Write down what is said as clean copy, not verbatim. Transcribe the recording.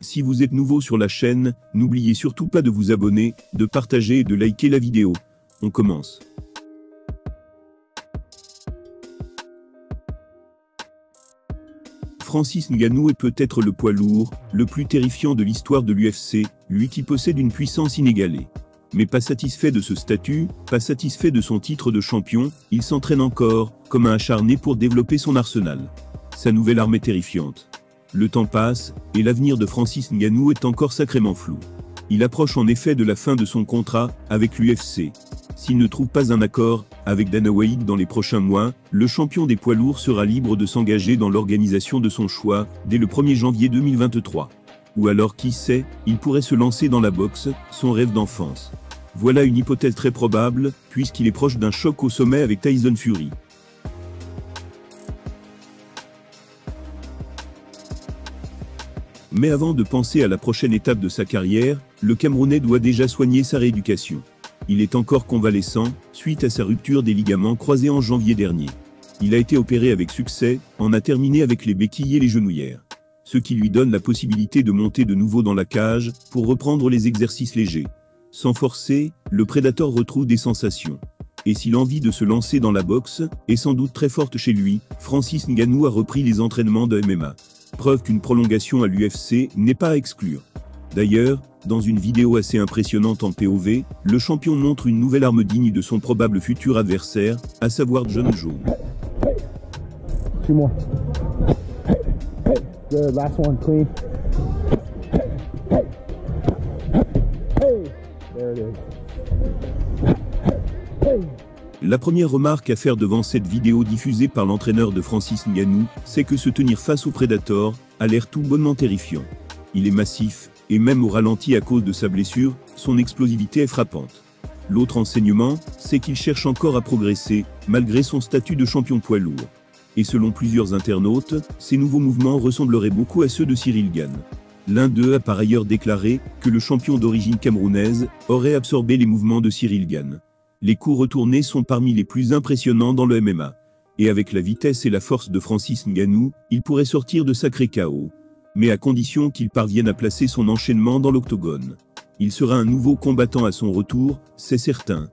Si vous êtes nouveau sur la chaîne, n'oubliez surtout pas de vous abonner, de partager et de liker la vidéo. On commence. Francis Ngannou est peut-être le poids lourd, le plus terrifiant de l'histoire de l'UFC, lui qui possède une puissance inégalée. Mais pas satisfait de ce statut, pas satisfait de son titre de champion, il s'entraîne encore, comme un acharné pour développer son arsenal. Sa nouvelle arme est terrifiante. Le temps passe, et l'avenir de Francis Ngannou est encore sacrément flou. Il approche en effet de la fin de son contrat avec l'UFC. S'il ne trouve pas un accord avec Dana White dans les prochains mois, le champion des poids lourds sera libre de s'engager dans l'organisation de son choix, dès le 1er janvier 2023. Ou alors qui sait, il pourrait se lancer dans la boxe, son rêve d'enfance. Voilà une hypothèse très probable, puisqu'il est proche d'un choc au sommet avec Tyson Fury. Mais avant de penser à la prochaine étape de sa carrière, le Camerounais doit déjà soigner sa rééducation. Il est encore convalescent, suite à sa rupture des ligaments croisés en janvier dernier. Il a été opéré avec succès, en a terminé avec les béquilles et les genouillères. Ce qui lui donne la possibilité de monter de nouveau dans la cage, pour reprendre les exercices légers. Sans forcer, le Predator retrouve des sensations. Et si l'envie de se lancer dans la boxe est sans doute très forte chez lui, Francis Ngannou a repris les entraînements de MMA. Preuve qu'une prolongation à l'UFC n'est pas à exclure. D'ailleurs, dans une vidéo assez impressionnante en POV, le champion montre une nouvelle arme digne de son probable futur adversaire, à savoir Jon Jones. Two more. Good, last one, clean. There it is. La première remarque à faire devant cette vidéo diffusée par l'entraîneur de Francis Ngannou, c'est que se tenir face au Predator a l'air tout bonnement terrifiant. Il est massif, et même au ralenti à cause de sa blessure, son explosivité est frappante. L'autre enseignement, c'est qu'il cherche encore à progresser, malgré son statut de champion poids lourd. Et selon plusieurs internautes, ses nouveaux mouvements ressembleraient beaucoup à ceux de Ciryl Gane. L'un d'eux a par ailleurs déclaré que le champion d'origine camerounaise aurait absorbé les mouvements de Ciryl Gane. Les coups retournés sont parmi les plus impressionnants dans le MMA. Et avec la vitesse et la force de Francis Ngannou, il pourrait sortir de sacrés chaos. Mais à condition qu'il parvienne à placer son enchaînement dans l'octogone. Il sera un nouveau combattant à son retour, c'est certain.